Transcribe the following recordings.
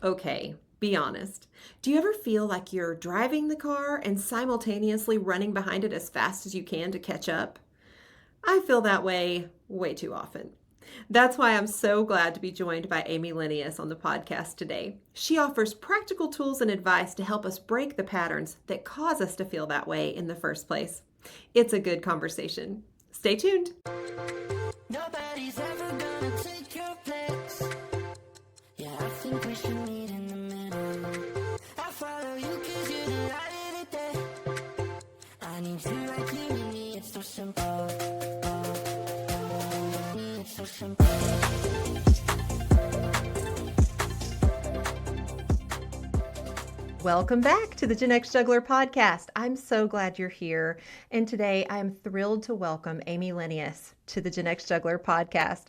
Okay, be honest. Do you ever feel like you're driving the car and simultaneously running behind it as fast as you can to catch up? I feel that way too often. That's why I'm so glad to be joined by Amy Lenius on the podcast today. She offers practical tools and advice to help us break the patterns that cause us to feel that way in the first place. It's a good conversation. Stay tuned. Nobody's ever gonna take your place. Yeah, I think we should meet in the middle. I follow you cause you're the light of the day. I need you like you need me, it's so simple. It's so simple. Welcome back to the Gen X Juggler podcast. I'm so glad you're here. And today I am thrilled to welcome Amy Lenius to the Gen X Juggler podcast.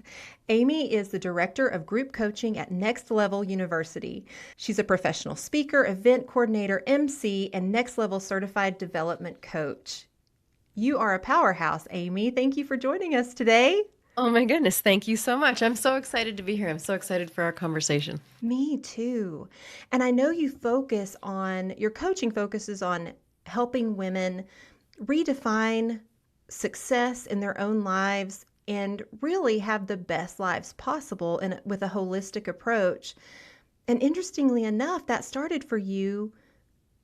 Amy is the director of group coaching at Next Level University. She's a professional speaker, event coordinator, MC, and Next Level certified development coach. You are a powerhouse, Amy. Thank you for joining us today. Oh my goodness. Thank you so much. I'm so excited to be here. I'm so excited for our conversation. Me too. And I know your coaching focuses on helping women redefine success in their own lives and really have the best lives possible with a holistic approach. And interestingly enough, that started for you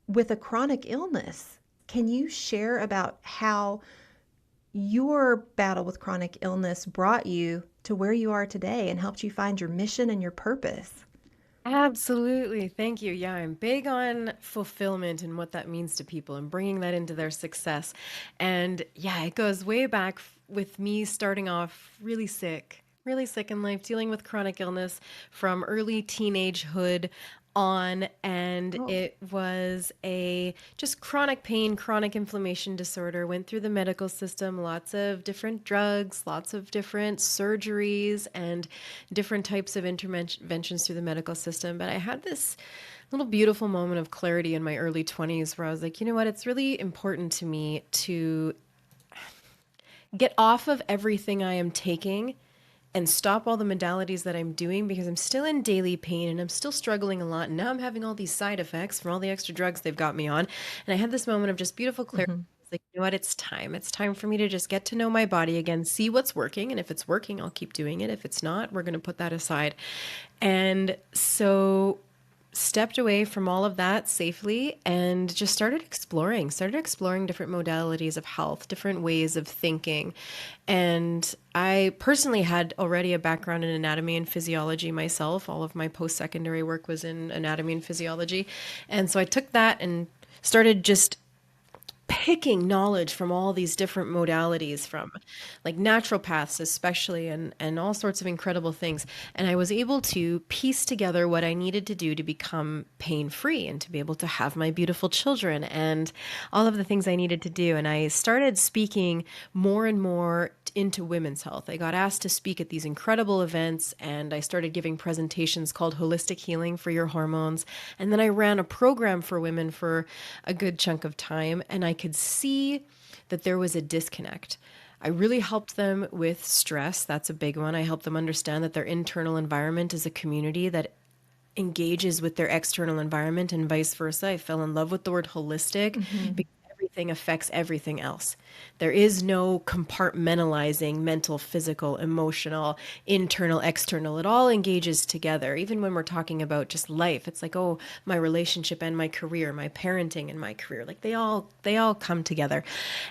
with a chronic illness. Can you share about how your battle with chronic illness brought you to where you are today and helped you find your mission and your purpose? Absolutely. Thank you. Yeah, I'm big on fulfillment and what that means to people and bringing that into their success. And yeah, it goes way back with me starting off really sick in life, dealing with chronic illness from early teenagehood on. And Oh, it was a just chronic pain, chronic inflammation disorder. Went through the medical system, lots of different drugs, lots of different surgeries, and different types of interventions through the medical system. But I had this little beautiful moment of clarity in my early 20s where I was like, you know what? It's really important to me to get off of everything I am taking and stop all the modalities that I'm doing because I'm still in daily pain and I'm still struggling a lot. And now I'm having all these side effects from all the extra drugs they've got me on. And I had this moment of just beautiful clarity. mhm. It's like, you know what? It's time. It's time for me to just get to know my body again, see what's working. And if it's working, I'll keep doing it. If it's not, we're going to put that aside. And so stepped away from all of that safely and just started exploring different modalities of health, different ways of thinking. And I personally had already a background in anatomy and physiology myself. All of my post-secondary work was in anatomy and physiology. And so I took that and started just picking knowledge from all these different modalities, from like naturopaths especially, and all sorts of incredible things. And I was able to piece together what I needed to do to become pain free and to be able to have my beautiful children and all of the things I needed to do. And I started speaking more and more into women's health. I got asked to speak at these incredible events, and I started giving presentations called Holistic Healing for Your Hormones. And then I ran a program for women for a good chunk of time, and I could see that there was a disconnect. I really helped them with stress. That's a big one. I helped them understand that their internal environment is a community that engages with their external environment and vice versa. I fell in love with the word holistic Mhm. because everything affects everything else. There is no compartmentalizing mental, physical, emotional, internal, external. It all engages together. Even when we're talking about just life, it's like, oh, my relationship and my career, my parenting and my career, like they all come together.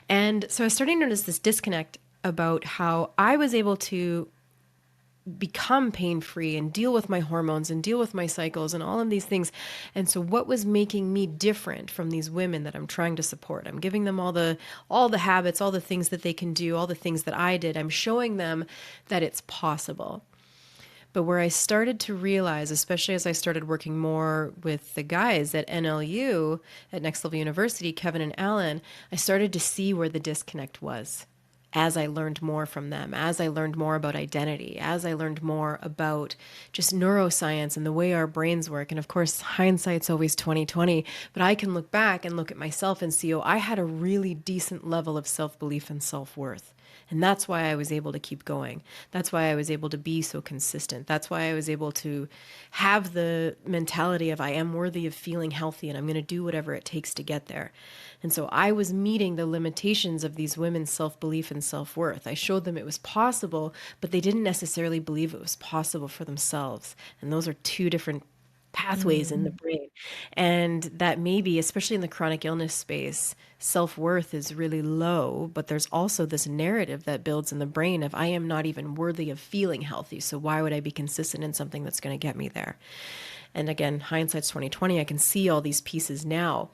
And so I was starting to notice this disconnect about how I was able to become pain free and deal with my hormones and deal with my cycles and all of these things. And so what was making me different from these women that I'm trying to support? I'm giving them all the habits, all the things that they can do, all the things that I did. I'm showing them that it's possible. But where I started to realize, especially as I started working more with the guys at NLU, at Next Level University, Kevin and Alan, I started to see where the disconnect was as I learned more from them, as I learned more about identity, as I learned more about just neuroscience and the way our brains work. And of course, hindsight's always 2020, but I can look back and look at myself and see, oh, I had a really decent level of self-belief and self-worth. And that's why I was able to keep going. That's why I was able to be so consistent. That's why I was able to have the mentality of I am worthy of feeling healthy and I'm going to do whatever it takes to get there. And so I was meeting the limitations of these women's self belief and self worth. I showed them it was possible, but they didn't necessarily believe it was possible for themselves. And those are two different pathways in the brain. And that maybe, especially in the chronic illness space, self worth is really low, but there's also this narrative that builds in the brain of I am not even worthy of feeling healthy. So why would I be consistent in something that's going to get me there? And again, hindsight's 2020, I can see all these pieces now.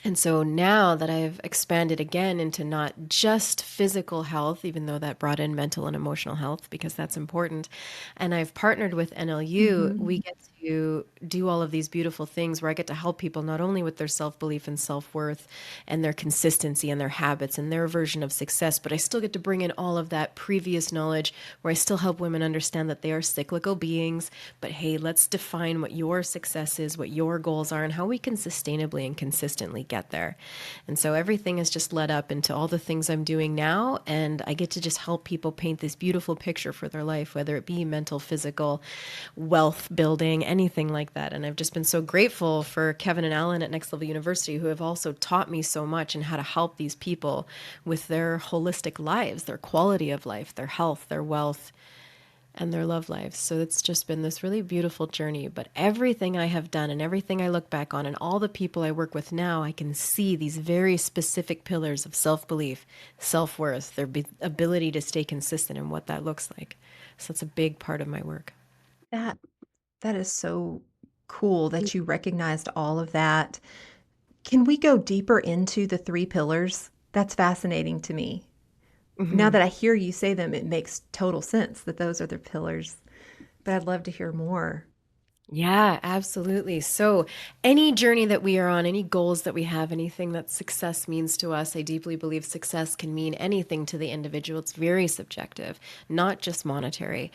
And so now that I've expanded again into not just physical health, even though that brought in mental and emotional health, because that's important, and I've partnered with NLU, we get to do all of these beautiful things where I get to help people not only with their self-belief and self-worth and their consistency and their habits and their version of success, but I still get to bring in all of that previous knowledge where I still help women understand that they are cyclical beings, but hey, let's define what your success is, what your goals are, and how we can sustainably and consistently get there. And so everything has just led up into all the things I'm doing now, and I get to just help people paint this beautiful picture for their life, whether it be mental, physical, wealth building, anything like that. And I've just been so grateful for Kevin and Alan at Next Level University, who have also taught me so much in how to help these people with their holistic lives, their quality of life, their health, their wealth, and their love lives. So it's just been this really beautiful journey. But everything I have done and everything I look back on and all the people I work with now, I can see these very specific pillars of self-belief, self-worth, their ability to stay consistent and what that looks like. So it's a big part of my work. That that is so cool that you recognized all of that. Can we go deeper into the three pillars? That's fascinating to me. Now Mhm. that I hear you say them, it makes total sense that those are the pillars. But I'd love to hear more. Yeah, absolutely. So, any journey that we are on, any goals that we have, anything that success means to us, I deeply believe success can mean anything to the individual. It's very subjective, not just monetary.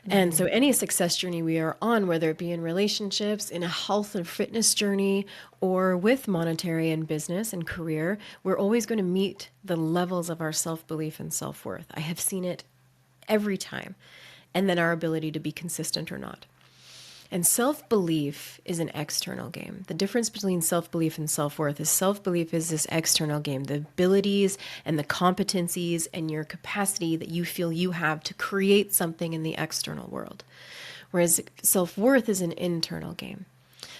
And so, Mhm. any success journey we are on, whether it be in relationships, in a health and fitness journey, or with monetary and business and career, we're always going to meet the levels of our self belief and self worth. I have seen it every time. And then our ability to be consistent or not. And self belief is an external game. The difference between self belief and self belief is this external game, the abilities and the competencies and your capacity that you feel you have to create something in the external world. Whereas self worth is an internal game.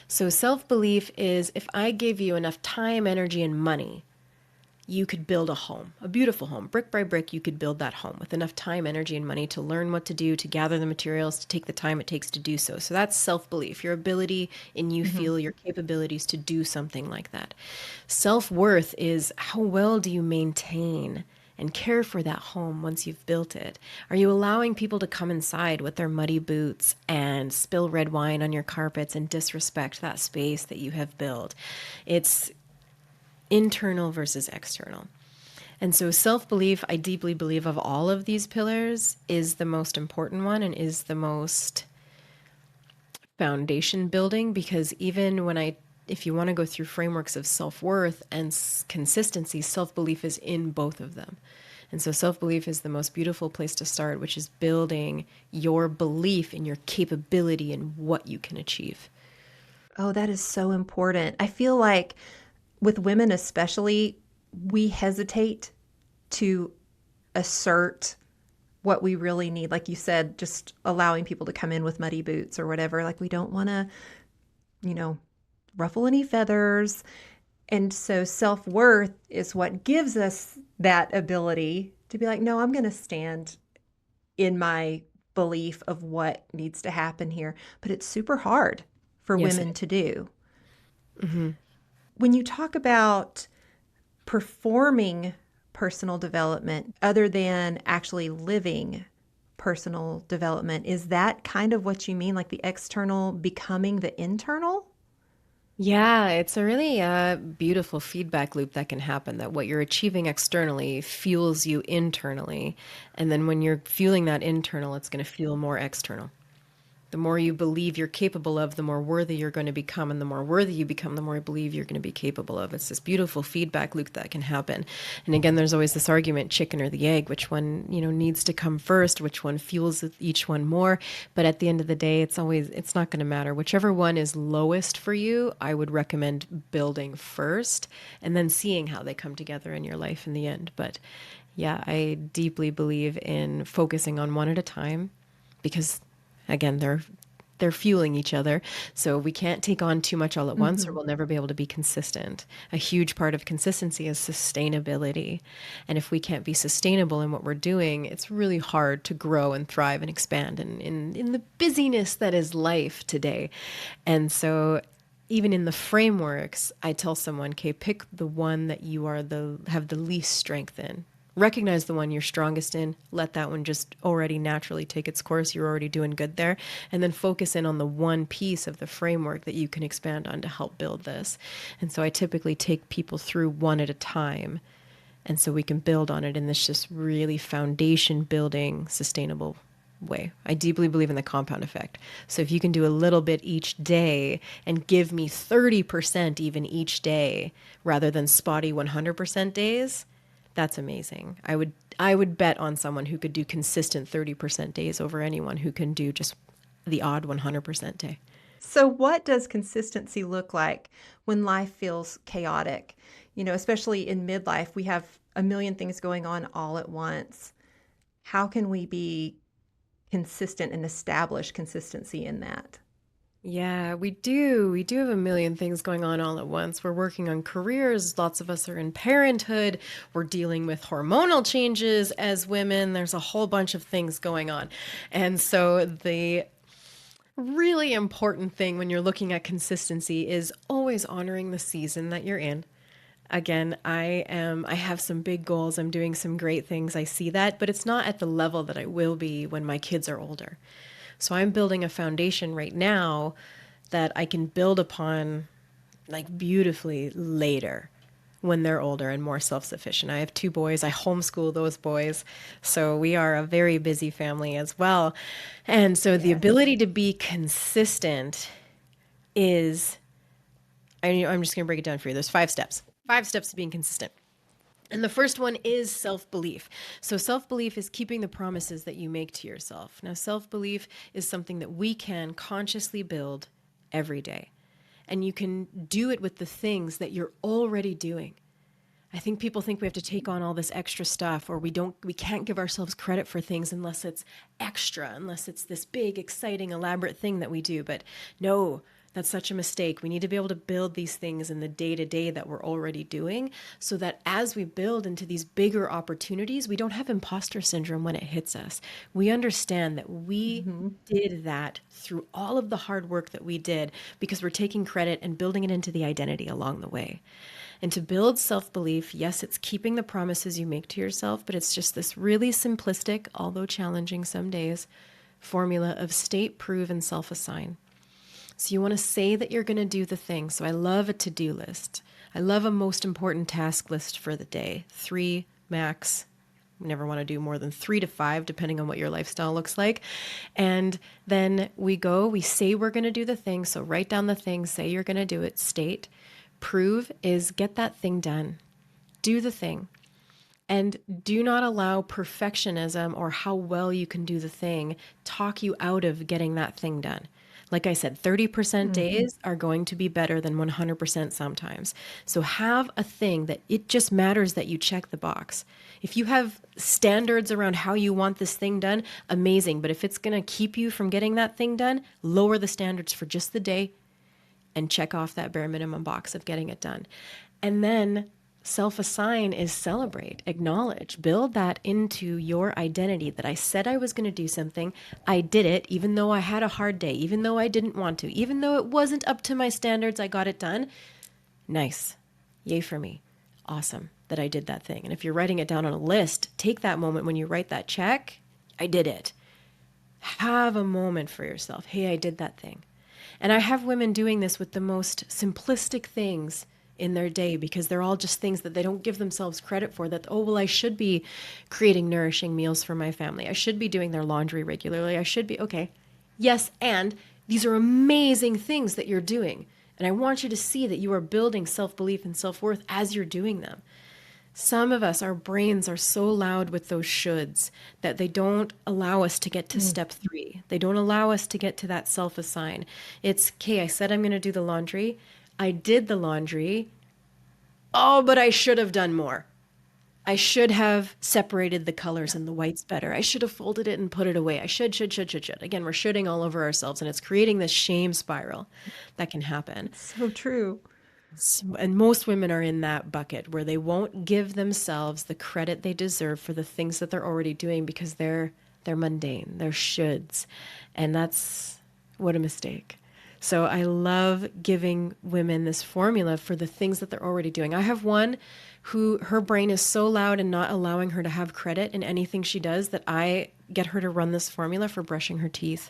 So self belief is if I gave you enough time, energy, and money, you could build a home, a beautiful home. Brick by brick, you could build that home with enough time, energy, and money to learn what to do, to gather the materials, to take the time it takes to do so. So that's self-belief, your ability and you Mhm. feel your capabilities to do something like that. Self-worth is how well do you maintain and care for that home once you've built it? Are you allowing people to come inside with their muddy boots and spill red wine on your carpets and disrespect that space that you have built? It's internal versus external. And so self belief, I deeply believe, of all of these pillars, is the most important one and is the most foundation building because even when if you want to go through frameworks of self worth and consistency, self belief is in both of them. And so self belief is the most beautiful place to start, which is building your belief in your capability and what you can achieve. Oh, that is so important. I feel like with women especially, we hesitate to assert what we really need. Like you said, just allowing people to come in with muddy boots or whatever. Like we don't want to, you know, ruffle any feathers. And so self worth is what gives us that ability to be like, no, I'm going to stand in my belief of what needs to happen here. But it's super hard for Yes, women to do. Mhm. When you talk about performing personal development other than actually living personal development, is that kind of what you mean? Like the external becoming the internal? Yeah, it's a really beautiful feedback loop that can happen that what you're achieving externally fuels you internally. And then when you're fueling that internal, it's going to feel more external. The more you believe you're capable of, the more worthy you're going to become. And the more worthy you become, the more you believe you're going to be capable of. It's this beautiful feedback loop that can happen. And again, there's always this argument, chicken or the egg, which one, needs to come first, which one fuels each one more. But at the end of the day, it's not going to matter. Whichever one is lowest for you, I would recommend building first and then seeing how they come together in your life in the end. But yeah, I deeply believe in focusing on one at a time because again, they're fueling each other. So we can't take on too much all at once or we'll never be able to be consistent. A huge part of consistency is sustainability. And if we can't be sustainable in what we're doing, it's really hard to grow and thrive and expand in the busyness that is life today. And so even in the frameworks, I tell someone, okay, pick the one that you have the least strength in. Recognize the one you're strongest in. Let that one just already naturally take its course. You're already doing good there. And then focus in on the one piece of the framework that you can expand on to help build this. And so I typically take people through one at a time. And so we can build on it in this just really foundation building, sustainable way. I deeply believe in the compound effect. So if you can do a little bit each day and give me 30% even each day rather than spotty 100% days, that's amazing. I would bet on someone who could do consistent 30% days over anyone who can do just the odd 100% day. So what does consistency look like when life feels chaotic? Especially in midlife, we have a million things going on all at once. How can we be consistent and establish consistency in that? Yeah, we do. We do have a million things going on all at once. We're working on careers. Lots of us are in parenthood. We're dealing with hormonal changes as women. There's a whole bunch of things going on. And so the really important thing when you're looking at consistency is always honoring the season that you're in. Again, I have some big goals. I'm doing some great things. I see that, but it's not at the level that I will be when my kids are older. So I'm building a foundation right now that I can build upon like beautifully later when they're older and more self-sufficient. I have 2 boys. I homeschool those boys. So we are a very busy family as well. And so the ability to be consistent is, I'm just going to break it down for you. There's 5 steps. 5 steps to being consistent. And the first one is self-belief. So self-belief is keeping the promises that you make to yourself. Now, self-belief is something that we can consciously build every day. And you can do it with the things that you're already doing. I think people think we have to take on all this extra stuff, or we can't give ourselves credit for things unless it's extra, unless it's this big, exciting, elaborate thing that we do. But no, that's such a mistake. We need to be able to build these things in the day-to-day that we're already doing so that as we build into these bigger opportunities, we don't have imposter syndrome when it hits us. We understand that we did that through all of the hard work that we did because we're taking credit and building it into the identity along the way. And to build self-belief, yes, it's keeping the promises you make to yourself, but it's just this really simplistic, although challenging some days, formula of state, prove, and self-assign. So you want to say that you're going to do the thing. So I love a to-do list. I love a most important task list for the day. 3 max. You never want to do more than 3 to 5, depending on what your lifestyle looks like. And then we say we're going to do the thing. So write down the thing, say you're going to do it, state. Prove is get that thing done. Do the thing. And do not allow perfectionism or how well you can do the thing talk you out of getting that thing done. Like I said, 30% days are going to be better than 100% sometimes. So have a thing that it just matters that you check the box. If you have standards around how you want this thing done, amazing. But if it's going to keep you from getting that thing done, lower the standards for just the day and check off that bare minimum box of getting it done. And then self-assign is celebrate, acknowledge, build that into your identity that I said I was going to do something. I did it, even though I had a hard day, even though I didn't want to, even though it wasn't up to my standards, I got it done. Nice. Yay for me. Awesome that I did that thing. And if you're writing it down on a list, take that moment when you write that check. I did it. Have a moment for yourself. Hey, I did that thing. And I have women doing this with the most simplistic things in their day because they're all just things that they don't give themselves credit for, that, oh, well, I should be creating nourishing meals for my family. I should be doing their laundry regularly. I should be, okay, Yes, and these are amazing things that you're doing. And I want you to see that you are building self-belief and self-worth as you're doing them. Some of us, our brains are so loud with those shoulds that they don't allow us to get to step 3. They don't allow us to get to that self-assign. It's, okay, I said I'm going to do the laundry. I did the laundry. Oh, but I should have done more. I should have separated the colors and the whites better. I should have folded it and put it away. I should. Again, we're shoulding all over ourselves, and it's creating this shame spiral that can happen. So true. And most women are in that bucket where they won't give themselves the credit they deserve for the things that they're already doing because they're mundane, they're shoulds. And that's what a mistake. So I love giving women this formula for the things that they're already doing. I have one who her brain is so loud and not allowing her to have credit in anything she does that I get her to run this formula for brushing her teeth.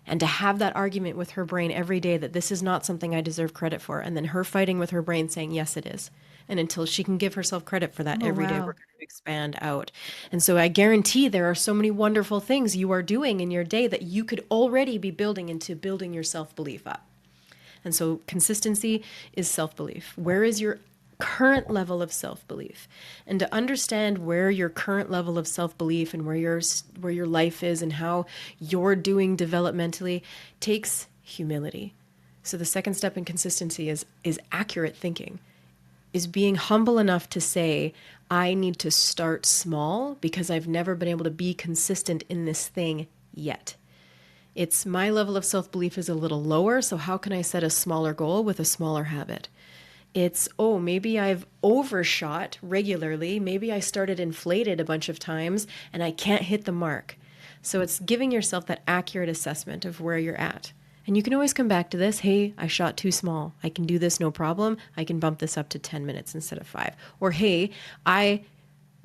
And to have that argument with her brain every day that this is not something I deserve credit for. And then her fighting with her brain saying, yes, it is. And until she can give herself credit for that every day, we're going to expand out. And so I guarantee there are so many wonderful things you are doing in your day that you could already be building into building your self-belief up. And so consistency is self-belief. Where is your current level of self-belief? And to understand where your current level of self-belief and where your life is and how you're doing developmentally takes humility. So the second step in consistency is accurate thinking, is being humble enough to say, I need to start small because I've never been able to be consistent in this thing yet. It's my level of self-belief is a little lower, so how can I set a smaller goal with a smaller habit? It's, oh, maybe I've overshot regularly. Maybe I started inflated a bunch of times and I can't hit the mark. So it's giving yourself that accurate assessment of where you're at. And you can always come back to this. Hey, I shot too small. I can do this, no problem. I can bump this up to 10 minutes instead of 5. Or, hey, I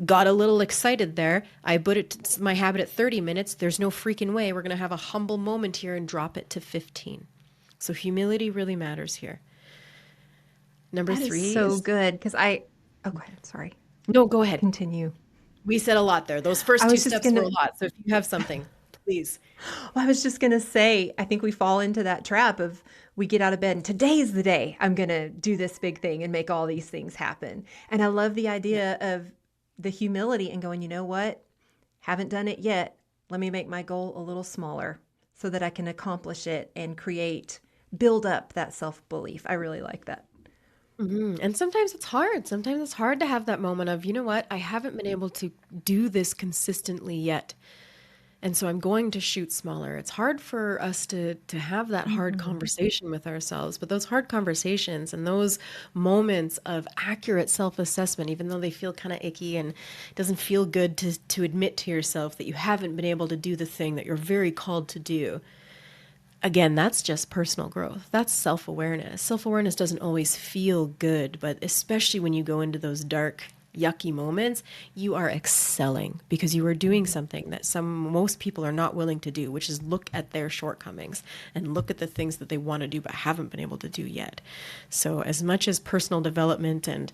got a little excited there. I put my habit at 30 minutes. There's no freaking way. We're going to have a humble moment here and drop it to 15. So humility really matters here. Number That 3 is so is good because oh, go ahead. Sorry. No, go ahead. Continue. We said a lot there. Those first I two was just steps were gonna, a lot. So if you have something, please. well, I was just going to say, I think we fall into that trap of we get out of bed and today's the day I'm going to do this big thing and make all these things happen. And I love the idea of the humility and going, you know what? Haven't done it yet. Let me make my goal a little smaller so that I can accomplish it and build up that self-belief. I really like that. And sometimes it's hard. Sometimes it's hard to have that moment of, you know what? I haven't been able to do this consistently yet. And so I'm going to shoot smaller. It's hard for us to have that hard conversation with ourselves, but those hard conversations and those moments of accurate self-assessment, even though they feel kind of icky and it doesn't feel good to admit to yourself that you haven't been able to do the thing that you're very called to do. Again, that's just personal growth. That's self-awareness. Self-awareness doesn't always feel good, but especially when you go into those dark, yucky moments, you are excelling because you are doing something that most people are not willing to do, which is look at their shortcomings and look at the things that they want to do but haven't been able to do yet. So as much as personal development and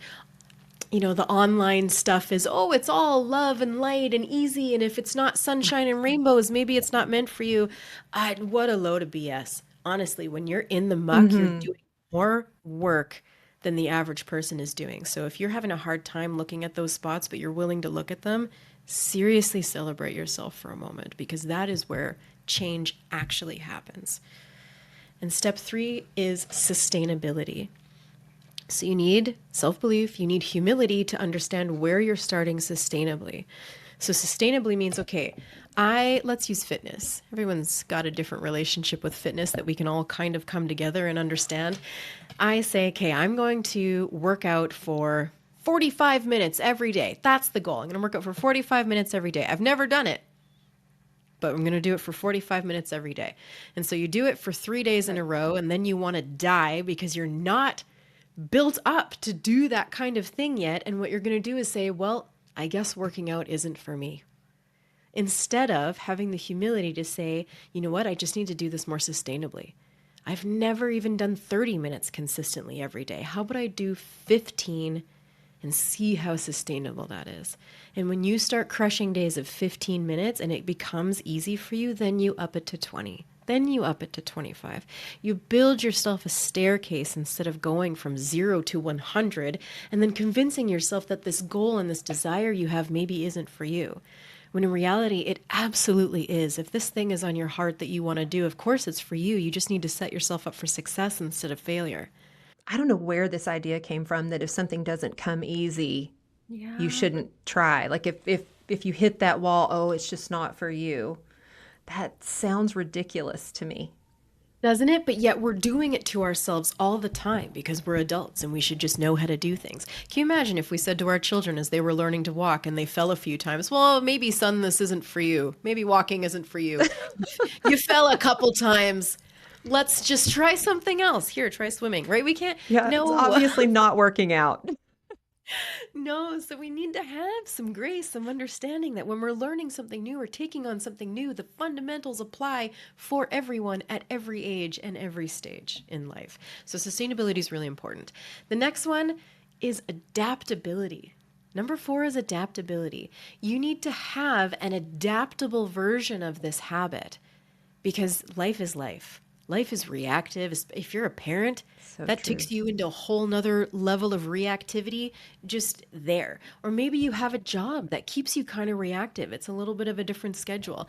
the online stuff is, oh, it's all love and light and easy. And if it's not sunshine and rainbows, maybe it's not meant for you. What a load of BS. Honestly, when you're in the muck, you're doing more work than the average person is doing. So if you're having a hard time looking at those spots, but you're willing to look at them, seriously celebrate yourself for a moment because that is where change actually happens. And step 3 is sustainability. So you need self-belief, you need humility to understand where you're starting sustainably. So sustainably means, okay, let's use fitness. Everyone's got a different relationship with fitness that we can all kind of come together and understand. I say, okay, I'm going to work out for 45 minutes every day. That's the goal. I'm going to work out for 45 minutes every day. I've never done it, but I'm going to do it for 45 minutes every day. And so you do it for 3 days in a row, and then you want to die because you're not built up to do that kind of thing yet. And what you're going to do is say, well, I guess working out isn't for me. Instead of having the humility to say, you know what, I just need to do this more sustainably. I've never even done 30 minutes consistently every day. How about I do 15 and see how sustainable that is? And when you start crushing days of 15 minutes and it becomes easy for you, then you up it to 20. Then you up it to 25. You build yourself a staircase instead of going from 0 to 100 and then convincing yourself that this goal and this desire you have maybe isn't for you. When in reality, it absolutely is. If this thing is on your heart that you want to do, of course it's for you. You just need to set yourself up for success instead of failure. I don't know where this idea came from that if something doesn't come easy, you Yeah. shouldn't try. Like if you hit that wall, oh, it's just not for you. That sounds ridiculous to me. Doesn't it? But yet we're doing it to ourselves all the time because we're adults and we should just know how to do things. Can you imagine if we said to our children as they were learning to walk and they fell a few times, well, maybe son, this isn't for you. Maybe walking isn't for you. You fell a couple times. Let's just try something else. Here, try swimming, right? We can't. Yeah, it's No. obviously not working out. No, so we need to have some grace, some understanding that when we're learning something new or taking on something new, the fundamentals apply for everyone at every age and every stage in life. So sustainability is really important. The next one is adaptability. Number 4 is adaptability. You need to have an adaptable version of this habit because life is life. Life is reactive. If you're a parent, So that true. takes you into a whole nother level of reactivity just there. Or maybe you have a job that keeps you kind of reactive. It's a little bit of a different schedule.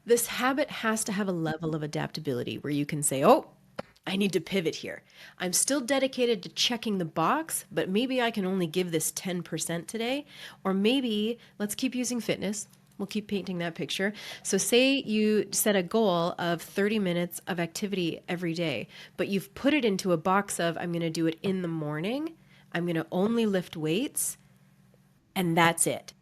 This habit has to have a level of adaptability where you can say, oh, I need to pivot here. I'm still dedicated to checking the box, but maybe I can only give this 10% today. Or maybe let's keep using fitness. We'll keep painting that picture. So say you set a goal of 30 minutes of activity every day, but you've put it into a box of, I'm going to do it in the morning. I'm going to only lift weights and that's it.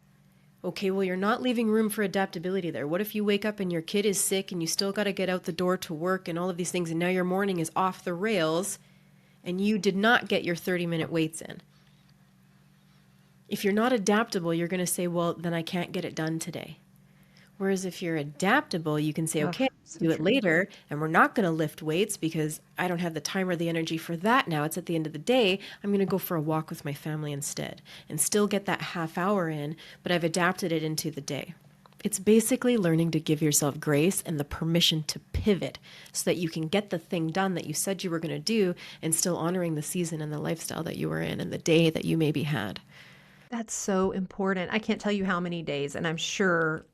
Okay, well, you're not leaving room for adaptability there. What if you wake up and your kid is sick and you still got to get out the door to work and all of these things, and now your morning is off the rails and you did not get your 30-minute weights in? If you're not adaptable, you're going to say, well, then I can't get it done today. Whereas if you're adaptable, you can say, Oh, okay, so do it true. later, and we're not going to lift weights because I don't have the time or the energy for that now. It's at the end of the day. I'm going to go for a walk with my family instead and still get that half hour in, but I've adapted it into the day. It's basically learning to give yourself grace and the permission to pivot so that you can get the thing done that you said you were going to do and still honoring the season and the lifestyle that you were in and the day that you maybe had. That's so important. I can't tell you how many days, and I'm sure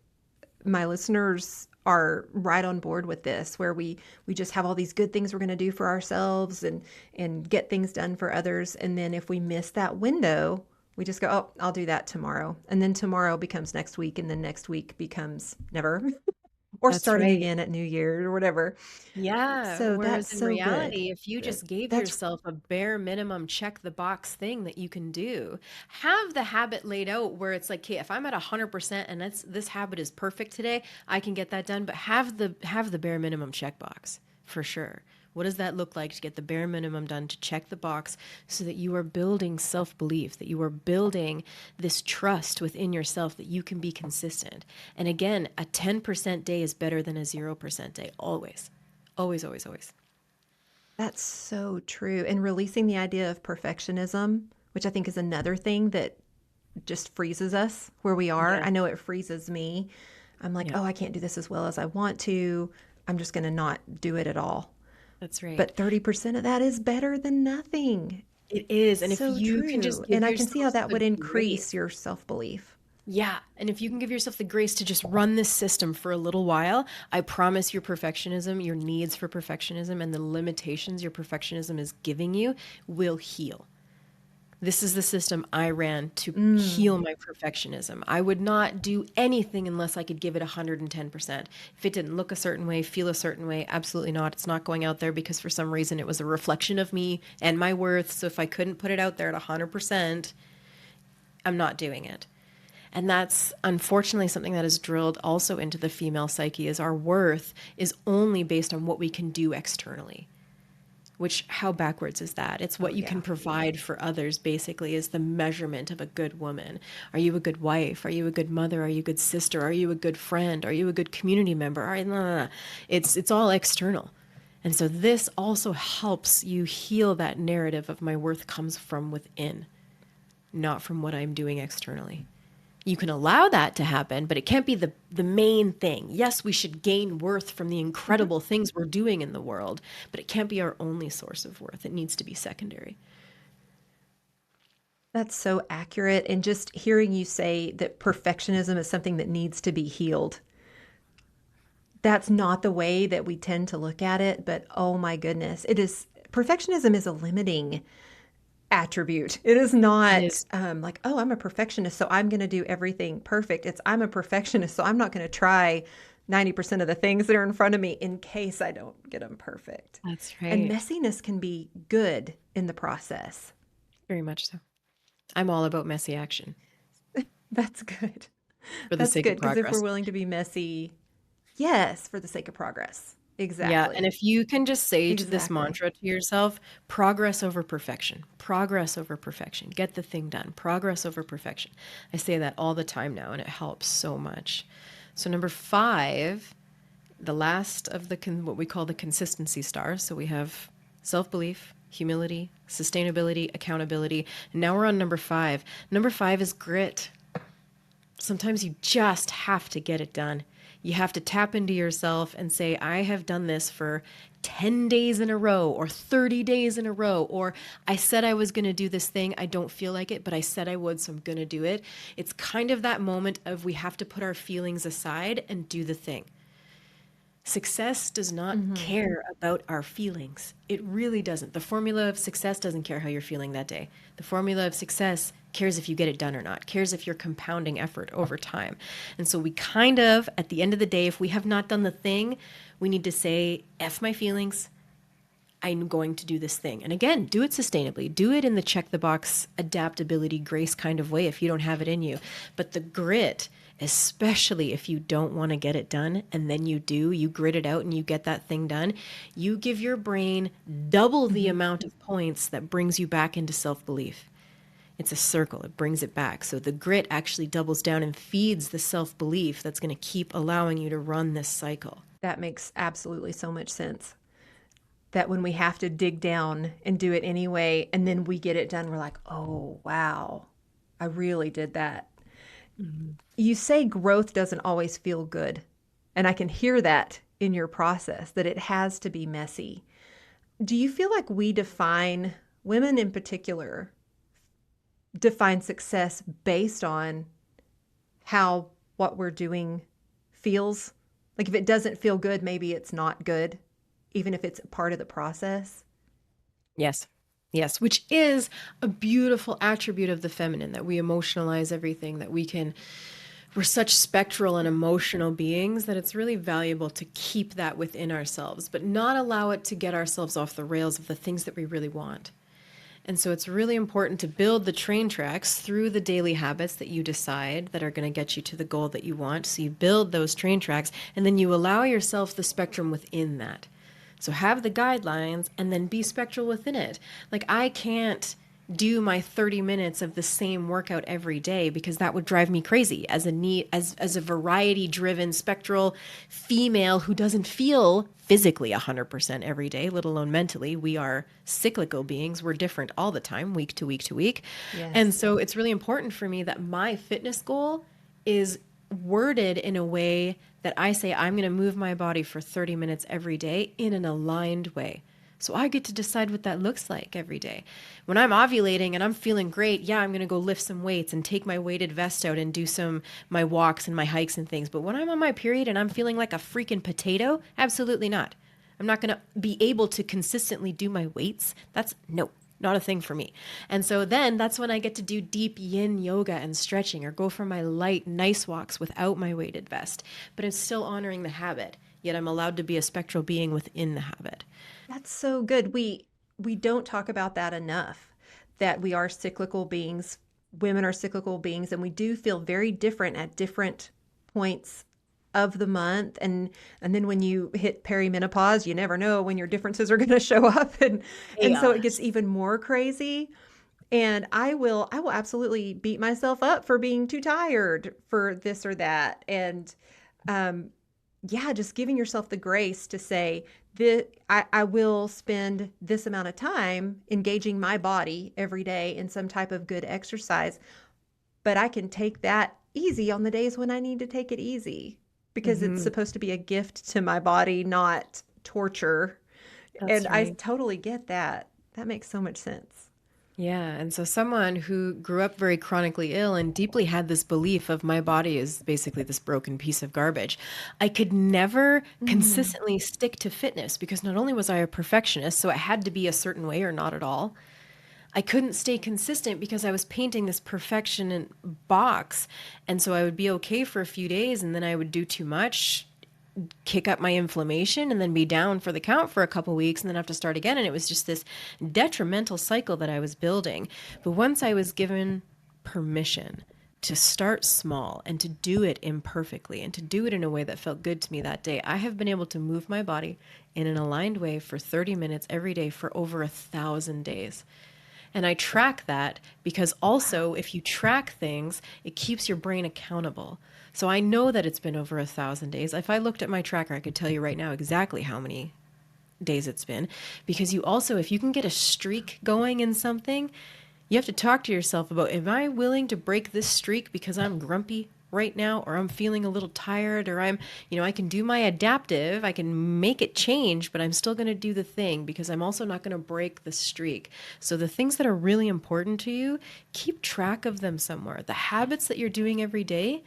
my listeners are right on board with this, where we just have all these good things we're going to do for ourselves and get things done for others, and then if we miss that window, we just go, oh, I'll do that tomorrow, and then tomorrow becomes next week, and then next week becomes never, or That's starting right. again at New Year or whatever. Yeah. So Whereas that's in so good. reality, if you just gave That's yourself a bare minimum check the box thing that you can do, have the habit laid out where it's like, okay, if I'm at 100% and this habit is perfect today, I can get that done. But have the bare minimum check box for sure. What does that look like to get the bare minimum done to check the box so that you are building self-belief, that you are building this trust within yourself that you can be consistent. And again, a 10% day is better than a 0% day, always. Always, always, always. That's so true. And releasing the idea of perfectionism, which I think is another thing that just freezes us where we are. Yeah. I know it freezes me. I'm like, Yeah, oh, I can't do this as well as I want to. I'm just going to not do it at all. that's right. But 30% of that is better than nothing. It is. And if So you can true. just And give I can see how yourself that the would grace. increase your self belief. Yeah. And if you can give yourself the grace to just run this system for a little while, I promise your perfectionism, your needs for perfectionism, and the limitations your perfectionism is giving you will heal. This is the system I ran to Mm, heal my perfectionism. I would not do anything unless I could give it 110%. If it didn't look a certain way, feel a certain way, absolutely not. It's not going out there because for some reason it was a reflection of me and my worth. So if I couldn't put it out there at 100%, I'm not doing it. And that's unfortunately something that is drilled also into the female psyche is our worth is only based on what we can do externally. Which, how backwards is that? It's oh, what you can yeah. provide for others, basically, is the measurement of a good woman. Are you a good wife? Are you a good mother? Are you a good sister? Are you a good friend? Are you a good community member? No, no, no. It's all external. And so this also helps you heal that narrative of my worth comes from within, not from what I'm doing externally. You can allow that to happen, but it can't be the main thing. Yes, we should gain worth from the incredible things we're doing in the world, but it can't be our only source of worth. It needs to be secondary. That's so accurate. And just hearing you say that perfectionism is something that needs to be healed. That's not the way that we tend to look at it, but oh my goodness, it is perfectionism is a limiting attribute. It is It not is. like, oh, I'm a perfectionist, so I'm going to do everything perfect. It's I'm a perfectionist, so I'm not going to try 90% of the things that are in front of me in case I don't get them perfect. That's And right. messiness can be good in the process. Very much so. I'm all about messy action That's good. for the That's sake of good because if we're progress. willing to be messy, yes, for the sake of progress. Yeah, and Exactly. if you can just say to this Exactly. mantra to yourself, progress over perfection, progress over perfection, get the thing done, progress over perfection. I say that all the time now, and it helps so much. So number 5, the last of the what we call the consistency stars. So we have self-belief, humility, sustainability, accountability, and now we're on number 5. Number 5 is grit. Sometimes you just have to get it done. You have to tap into yourself and say, I have done this for 10 days in a row or 30 days in a row, or I said I was going to do this thing. I don't feel like it, but I said I would, so I'm going to do it. It's kind of that moment of we have to put our feelings aside and do the thing. Success does not Hmm. care about our feelings. It really doesn't. The formula of success doesn't care how you're feeling that day. The formula of success cares if you get it done or not, cares if you're compounding effort over time. And so we kind of, at the end of the day, if we have not done the thing, we need to say, F my feelings. I'm going to do this thing. And again, do it sustainably. Do it in the check the box, adaptability, grace kind of way if you don't have it in you. But the grit, especially if you don't want to get it done and then you do, you grit it out and you get that thing done, you give your brain double the Hmm. amount of points that brings you back into self belief. It's a circle, it brings it back. So the grit actually doubles down and feeds the self belief that's going to keep allowing you to run this cycle. That makes absolutely so much sense. That when we have to dig down and do it anyway, and then we get it done, we're like, oh, wow, I really did that. You say growth doesn't always feel good. And I can hear that in your process, that it has to be messy. Do you feel like we define, women in particular, define success based on how what we're doing feels? Like if it doesn't feel good, maybe it's not good, even if it's part of the process. Yes. Yes, which is a beautiful attribute of the feminine that we emotionalize everything, that we can, we're such spectral and emotional beings that it's really valuable to keep that within ourselves, but not allow it to get ourselves off the rails of the things that we really want. And so it's really important to build the train tracks through the daily habits that you decide that are going to get you to the goal that you want. So you build those train tracks and then you allow yourself the spectrum within that. So have the guidelines and then be spectral within it. Like I can't do my 30 minutes of the same workout every day because that would drive me crazy as a as a variety driven spectral female who doesn't feel physically 100% every day, let alone mentally. We are cyclical beings. We're different all the time, week to week to week. And Yes. so it's really important for me that my fitness goal is worded in a way that I say I'm going to move my body for 30 minutes every day in an aligned way. So I get to decide what that looks like every day. When I'm ovulating and I'm feeling great, yeah, I'm going to go lift some weights and take my weighted vest out and do some my walks and my hikes and things. But when I'm on my period and I'm feeling like a freaking potato, absolutely not. I'm not going to be able to consistently do my weights. That's no, not a thing for me. And so then that's when I get to do deep yin yoga and stretching or go for my light, nice walks without my weighted vest. But it's still honoring the habit, yet I'm allowed to be a spectral being within the habit. That's so good. We don't talk about that enough, that we are cyclical beings. Women are cyclical beings, and we do feel very different at different points of the month. And then when you hit perimenopause, you never know when your differences are going to show up, and so it gets Chaos. even more crazy. And I will absolutely beat myself up for being too tired for this or that. And um, yeah, just giving yourself the grace to say that I will spend this amount of time engaging my body every day in some type of good exercise, but I can take that easy on the days when I need to take it easy because it's Hmm. supposed to be a gift to my body, not torture. And That's I right. totally get that. That makes so much sense. Yeah. And so, someone who grew up very chronically ill and deeply had this belief of my body is basically this broken piece of garbage, I could never Mm. consistently stick to fitness because not only was I a perfectionist, so it had to be a certain way or not at all. I couldn't stay consistent because I was painting this perfection in box. And so I would be okay for a few days and then I would do too much, kick up my inflammation, and then be down for the count for a couple weeks and then have to start again. And it was just this detrimental cycle that I was building. But once I was given permission to start small and to do it imperfectly and to do it in a way that felt good to me that day, I have been able to move my body in an aligned way for 30 minutes every day for over 1,000 days. And I track that because also, if you track things, it keeps your brain accountable. So I know that it's been over 1,000 days. If I looked at my tracker, I could tell you right now exactly how many days it's been. Because you also, if you can get a streak going in something, you have to talk to yourself about, am I willing to break this streak because I'm grumpy right now, or I'm feeling a little tired, or I can do my adaptive, I can make it change, but I'm still going to do the thing because I'm also not going to break the streak. So the things that are really important to you, keep track of them somewhere. The habits that you're doing every day,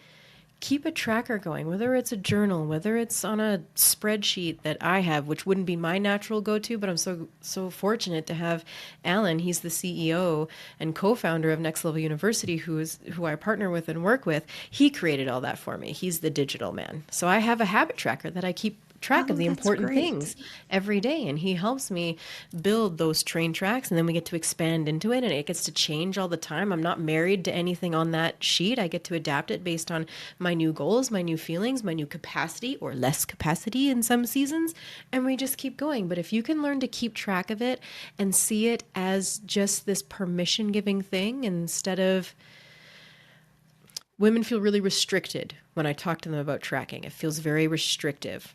keep a tracker going, whether it's a journal, whether it's on a spreadsheet that I have, which wouldn't be my natural go-to, but I'm so fortunate to have Alan. He's the CEO and co-founder of Next Level University, who I partner with and work with. He created all that for me. He's the digital man. So I have a habit tracker that I keep track of Oh, the that's important great. things every day, and he helps me build those train tracks, and then we get to expand into it and it gets to change all the time. I'm not married to anything on that sheet. I get to adapt it based on my new goals, my new feelings, my new capacity or less capacity in some seasons, and we just keep going. But if you can learn to keep track of it and see it as just this permission giving thing, instead of, women feel really restricted when I talk to them about tracking. It feels very restrictive.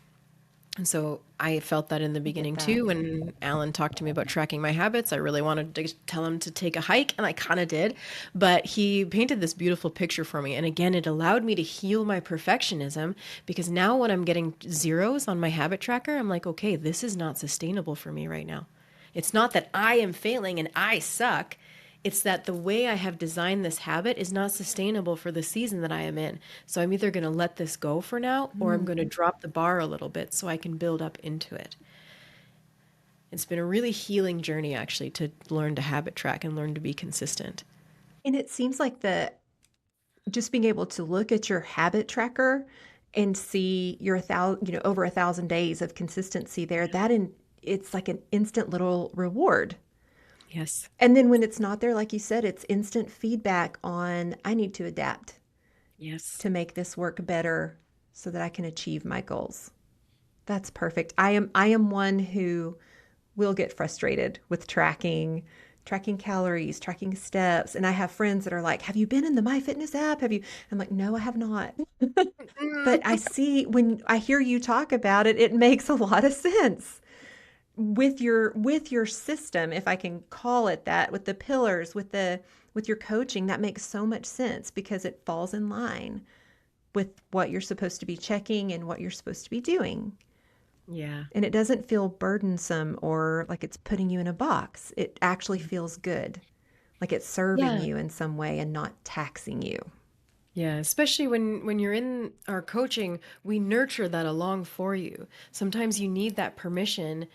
And so I felt that in the I get beginning that. too. When Alan talked to me about tracking my habits, I really wanted to tell him to take a hike, and I kind of did. But he painted this beautiful picture for me. And again, it allowed me to heal my perfectionism because now when I'm getting zeros on my habit tracker, I'm like, okay, this is not sustainable for me right now. It's not that I am failing and I suck. It's that the way I have designed this habit is not sustainable for the season that I am in. So I'm either going to let this go for now or I'm going to Mm. drop the bar a little bit so I can build up into it. It's been a really healing journey actually to learn to habit track and learn to be consistent. And it seems like the just being able to look at your habit tracker and see your over 1,000 days of consistency there, it's like an instant little reward. Yes. And then when it's not there, like you said, it's instant feedback on I need to adapt Yes. to make this work better so that I can achieve my goals. That's perfect. I am one who will get frustrated with tracking calories, tracking steps, and I have friends that are like, "Have you been in the MyFitness app? Have you?" I'm like, "No, I have not." But I see when I hear you talk about it, it makes a lot of sense with your system, if I can call it that, with the pillars, with your coaching. That makes so much sense because it falls in line with what you're supposed to be checking and what you're supposed to be doing. Yeah. And it doesn't feel burdensome or like it's putting you in a box. It actually feels good, like it's serving Yeah. you in some way and not taxing you. Yeah, especially when you're in our coaching, we nurture that along for you. Sometimes you need that permission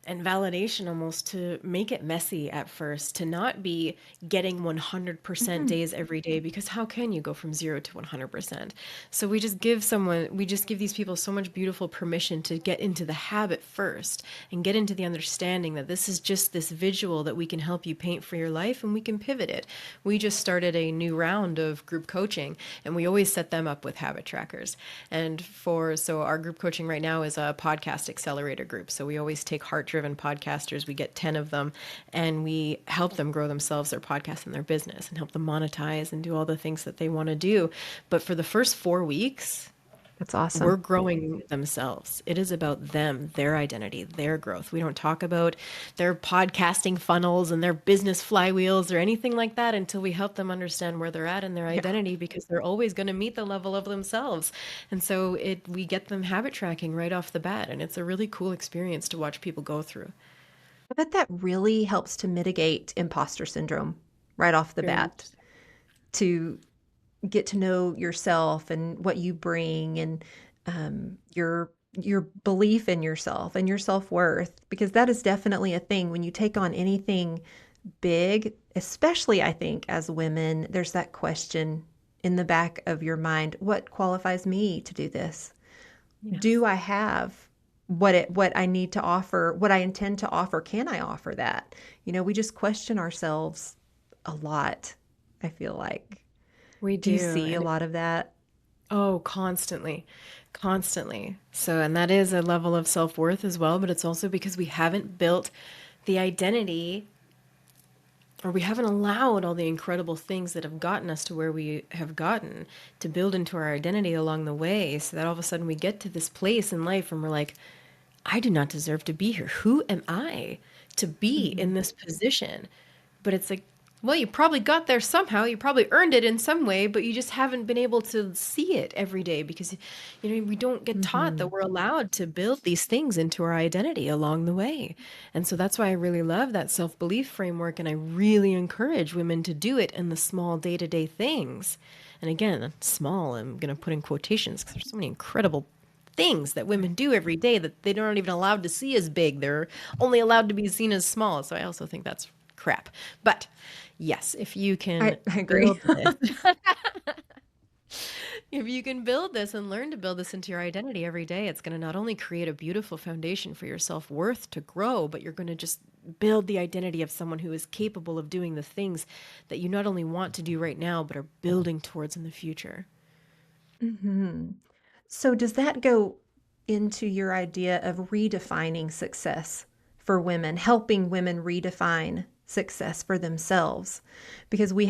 and validation almost to make it messy at first, to not be getting 100% Mhm. days every day, because how can you go from 0 to 100%? So we just give these people so much beautiful permission to get into the habit first and get into the understanding that this is just this visual that we can help you paint for your life and we can pivot it. We just started a new round of group coaching and we always set them up with habit trackers. So our group coaching right now is a podcast accelerator group. So we always take heart-driven podcasters, we get 10 of them, and we help them grow themselves, their podcast and their business, and help them monetize and do all the things that they want to do. But for the first 4 weeks, That's We're awesome. growing themselves. It is about them, their identity, their growth. We don't talk about their podcasting funnels and their business flywheels or anything like that until we help them understand where they're at in their Yeah. identity, because they're always going to meet the level of themselves. And so we get them habit tracking right off the bat, and it's a really cool experience to watch people go through. I bet that really helps to mitigate imposter syndrome right off the Very much bat, so. to get to know yourself and what you bring, and your belief in yourself and your self-worth, because that is definitely a thing when you take on anything big, especially I think as women, there's that question in the back of your mind, what qualifies me to do this? Do Yes. I have what I need to offer, what I intend to offer? Can I offer that? We just question ourselves a lot, I feel like. We Do you do. see a lot of that? Oh, constantly, constantly. So, and that is a level of self-worth as well, but it's also because we haven't built the identity, or we haven't allowed all the incredible things that have gotten us to where we have gotten to build into our identity along the way. So that all of a sudden we get to this place in life and we're like, I do not deserve to be here. Who am I to be Mhm. in this position? But it's like, well, you probably got there somehow. You probably earned it in some way, but you just haven't been able to see it every day because, we don't get taught that Mhm. we're allowed to build these things into our identity along the way. And so that's why I really love that self-belief framework. And I really encourage women to do it in the small day-to-day things. And again, small, I'm going to put in quotations because there's so many incredible things that women do every day that they aren't even allowed to see as big. They're only allowed to be seen as small. So I also think that's crap. But yes, if you can I agree. build this, if you can build this and learn to build this into your identity every day, it's going to not only create a beautiful foundation for your self-worth to grow, but you're going to just build the identity of someone who is capable of doing the things that you not only want to do right now, but are building towards in the future. Mhm. So does that go into your idea of redefining success for women, helping women redefine success for themselves? Because we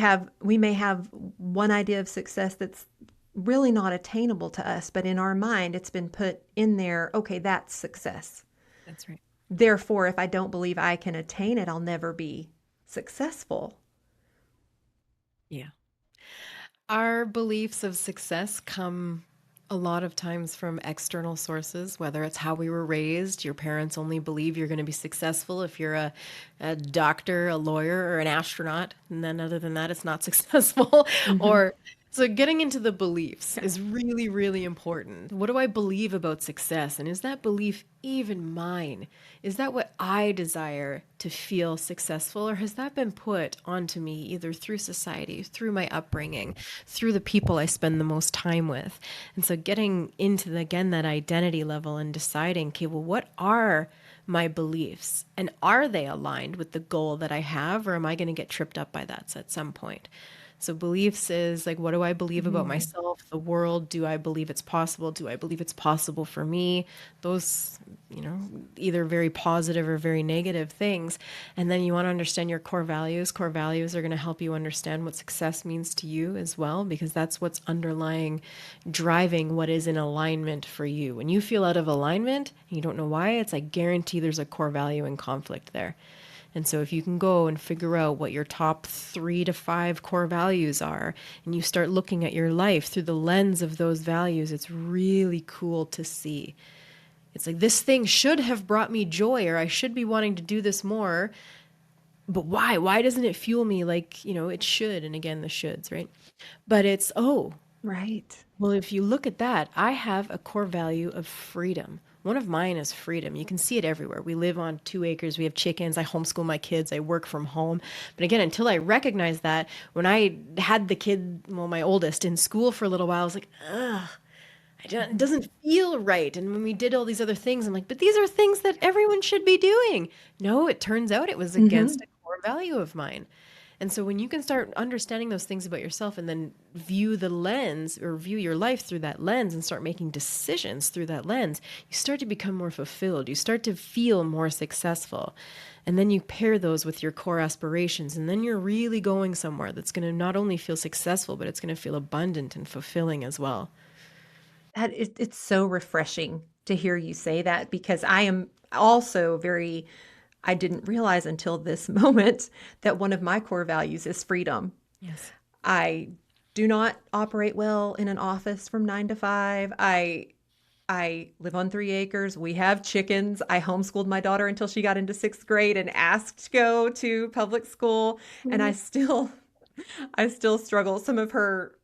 may have one idea of success that's really not attainable to us, but in our mind it's been put in there, okay, that's success. That's right. Therefore, if I don't believe I can attain it, I'll never be successful. Yeah. Our beliefs of success come a lot of times from external sources, whether it's how we were raised. Your parents only believe you're going to be successful if you're a doctor, a lawyer, or an astronaut. And then, other than that, it's not successful. Mhm. Or so getting into the beliefs Yeah. is really, really important. What do I believe about success? And is that belief even mine? Is that what I desire to feel successful? Or has that been put onto me either through society, through my upbringing, through the people I spend the most time with? And so getting into, again, that identity level and deciding, okay, well, what are my beliefs? And are they aligned with the goal that I have? Or am I going to get tripped up by that at some point? So beliefs is like, what do I believe about Mhm. myself, the world? Do I believe it's possible? Do I believe it's possible for me? Those, either very positive or very negative things. And then you want to understand your core values. Core values are going to help you understand what success means to you as well, because that's what's underlying, driving what is in alignment for you. When you feel out of alignment and you don't know why, it's like guarantee there's a core value in conflict there. And so if you can go and figure out what your top 3 to 5 core values are, and you start looking at your life through the lens of those values, it's really cool to see. It's like, this thing should have brought me joy, or I should be wanting to do this more. But why? Why doesn't it fuel me like, it should? And again, the shoulds, right? But it's, oh, Right. well, if you look at that, I have a core value of freedom. One of mine is freedom. You can see it everywhere. We live on 2 acres. We have chickens. I homeschool my kids. I work from home. But again, until I recognized that, when I had the kid, well, my oldest, in school for a little while, I was like, ugh, it Mhm. doesn't feel right. And when we did all these other things, I'm like, but these are things that everyone should be doing. No, it turns out it was against Mhm. a core value of mine. And so when you can start understanding those things about yourself and then view the lens, or view your life through that lens, and start making decisions through that lens, you start to become more fulfilled. You start to feel more successful. And then you pair those with your core aspirations, and then you're really going somewhere that's going to not only feel successful, but it's going to feel abundant and fulfilling as well. It's so refreshing to hear you say that because I am also very, I didn't realize until this moment that one of my core values is freedom. Yes. I do not operate well in an office from 9 to 5. I live on 3 acres. We have chickens. I homeschooled my daughter until she got into 6th grade and asked to go to public school. And I still struggle. Some of her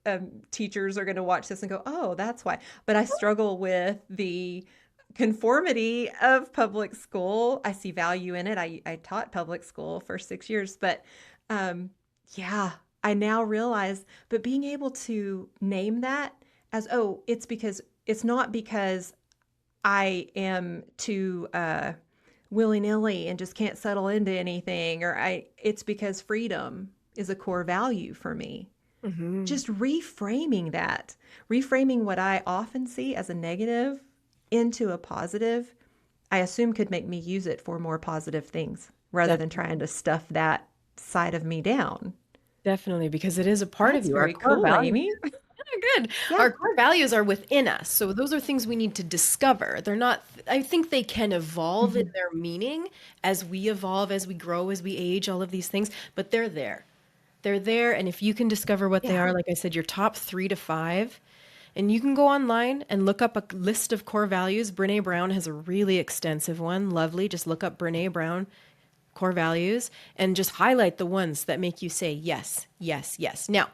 teachers are going to watch this and go, "Oh, that's why." But I struggle with the conformity of public school. I see value in it. I taught public school for 6 years, but um, yeah, I now realize. But being able to name that as, oh, it's not because I am too willy nilly and just can't settle into anything, it's because freedom is a core value for me. Hmm. Just reframing what I often see as a negative into a positive, I assume could make me use it for more positive things rather than trying to stuff that side of me down. Definitely, because it is a part of That's you. Our very core cool, values. Amy. Good. Yeah. Our core values are within us. So those are things we need to discover. They're not, I think they can evolve in Mhm. their meaning as we evolve, as we grow, as we age, all of these things, but they're there. They're there. And if you can discover what they Yeah. are, like I said, your top 3 to 5, and you can go online and look up a list of core values. Brene Brown has a really extensive one. Lovely. Just look up Brene Brown core values and just highlight the ones that make you say yes, yes, yes. Now,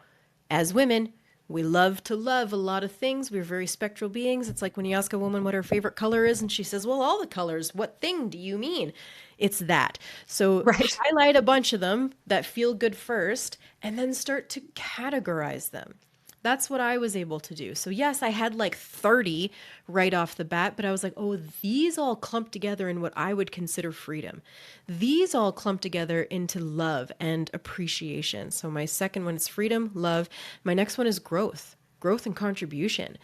as women, we love to love a lot of things. We're very spectral beings. It's like when you ask a woman what her favorite color is, and she says, "Well, all the colors. What thing do you mean?" It's that. So Right. highlight a bunch of them that feel good first, and then start to categorize them. That's what I was able to do. So, yes, I had like 30 right off the bat, but I was like, oh, these all clump together in what I would consider freedom. These all clump together into love and appreciation. So, my second one is freedom, love. My next one is growth, growth and contribution.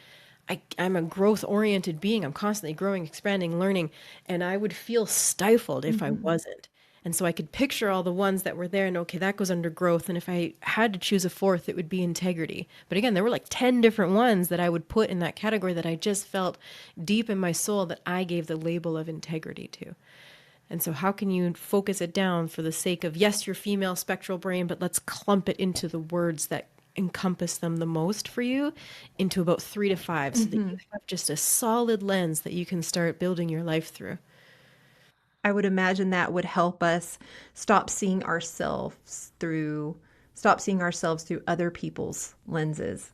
I'm a growth oriented being. I'm constantly growing, expanding, learning, and I would feel stifled if I Mhm. wasn't. And so I could picture all the ones that were there and okay, that goes under growth. And if I had to choose a fourth, it would be integrity. But again, there were like 10 different ones that I would put in that category that I just felt deep in my soul that I gave the label of integrity to. And so, how can you focus it down for the sake of, yes, your female spectral brain, but let's clump it into the words that encompass them the most for you into about 3 to 5 so that you Mhm. have just a solid lens that you can start building your life through. I would imagine that would help us stop seeing stop seeing ourselves through other people's lenses,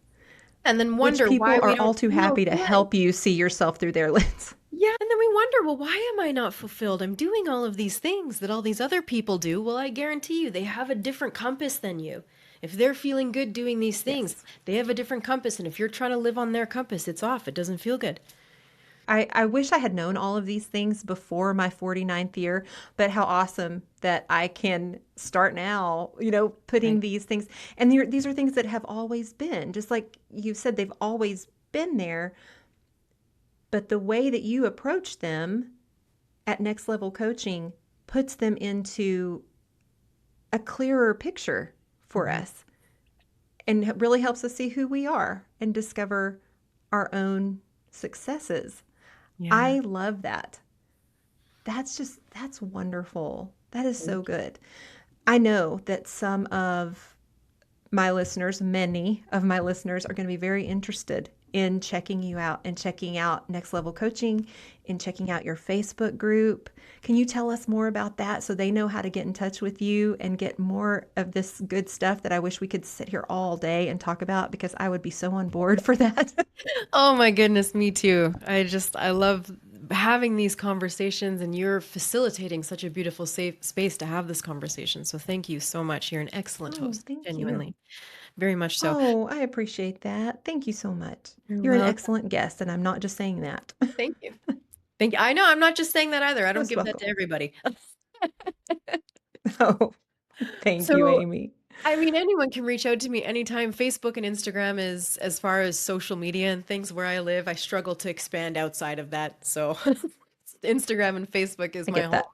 And then which wonder why people we are all don't too feel happy to good. help you see yourself through their lens. Yeah, and then we wonder, well, why am I not fulfilled? I'm doing all of these things that all these other people do. Well, I guarantee you, they have a different compass than you. If they're feeling good doing these things, Yes. they have a different compass. And if you're trying to live on their compass, it's off. It doesn't feel good. I wish I had known all of these things before my 49th year, but how awesome that I can start now, putting Right. these things. And these are things that have always been, just like you said, they've always been there. But the way that you approach them at Next Level Coaching puts them into a clearer picture for Mhm. us and really helps us see who we are and discover our own successes. Yeah. I love that. That's wonderful. That is so Thank you. good. I know that many of my listeners are going to be very interested in checking you out and checking out Next Level Coaching and checking out your Facebook group. Can you tell us more about that so they know how to get in touch with you and get more of this good stuff that I wish we could sit here all day and talk about because I would be so on board for that? Oh my goodness, me too. I love having these conversations, and you're facilitating such a beautiful, safe space to have this conversation. So thank you so much. You're an excellent Oh, host, thank you. genuinely. Very much so. Oh, I appreciate that. Thank you so much. You're You're an welcome. excellent guest, and I'm not just saying that. Thank you. Thank you. I know I'm not just saying that either. I don't Most give that welcome. to everybody. Oh, thank you, So, Amy. I mean, anyone can reach out to me anytime. Facebook and Instagram is as far as social media and things where I live. I struggle to expand outside of that. So, Instagram and Facebook is I my get home. that.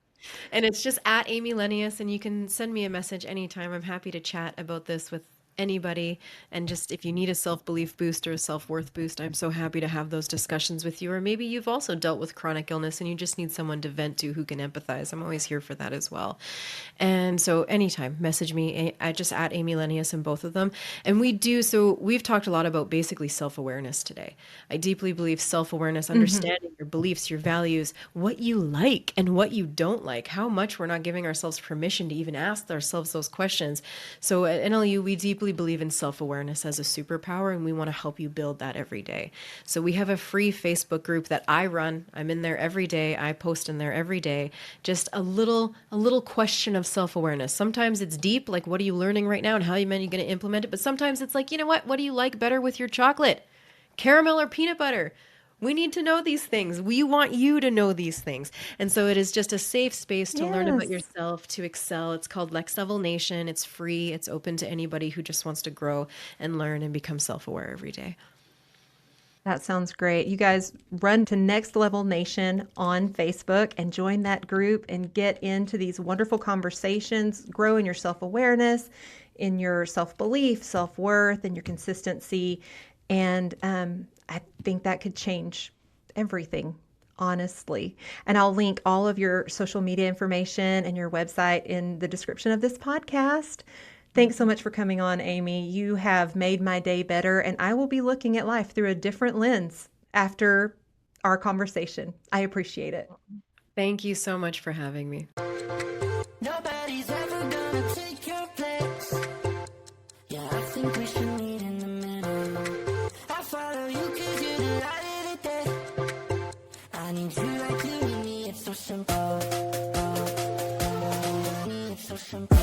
And it's just at Amy Lenius, and you can send me a message anytime. I'm happy to chat about this with anybody. And just if you need a self-belief boost or a self-worth boost, I'm so happy to have those discussions with you. Or maybe you've also dealt with chronic illness and you just need someone to vent to who can empathize. I'm always here for that as well. And so anytime, message me. I just at Amy Lenius in both of them. And so we've talked a lot about basically self-awareness today. I deeply believe self-awareness, understanding your beliefs, your values, what you like and what you don't like, how much we're not giving ourselves permission to even ask ourselves those questions. So at NLU, we deeply believe in self-awareness as a superpower, and we want to help you build that every day. So we have a free Facebook group that I run. I'm in there every day. I post in there every day. Just a little question of self-awareness. Sometimes it's deep, like what are you learning right now and how are you going to implement it? But sometimes it's like, you know what do you like better with your chocolate? Caramel or peanut butter? We need to know these things. We want you to know these things. And so it is just a safe space to learn about Yes. yourself, to excel. It's called Lex Level Nation. It's free. It's open to anybody who just wants to grow and learn and become self-aware every day. That sounds great. You guys run to Next Level Nation on Facebook and join that group and get into these wonderful conversations, grow in your self-awareness, in your self-belief, self-worth, and your consistency. And I think that could change everything, honestly. And I'll link all of your social media information and your website in the description of this podcast. Thanks so much for coming on, Amy. You have made my day better, and I will be looking at life through a different lens after our conversation. I appreciate it. Thank you so much for having me. Nobody's ever gonna take your place. Yeah, I think we should meet in the middle. I follow you 'cause you're the light of the day. I need you like you need me, it's so simple. It's so simple.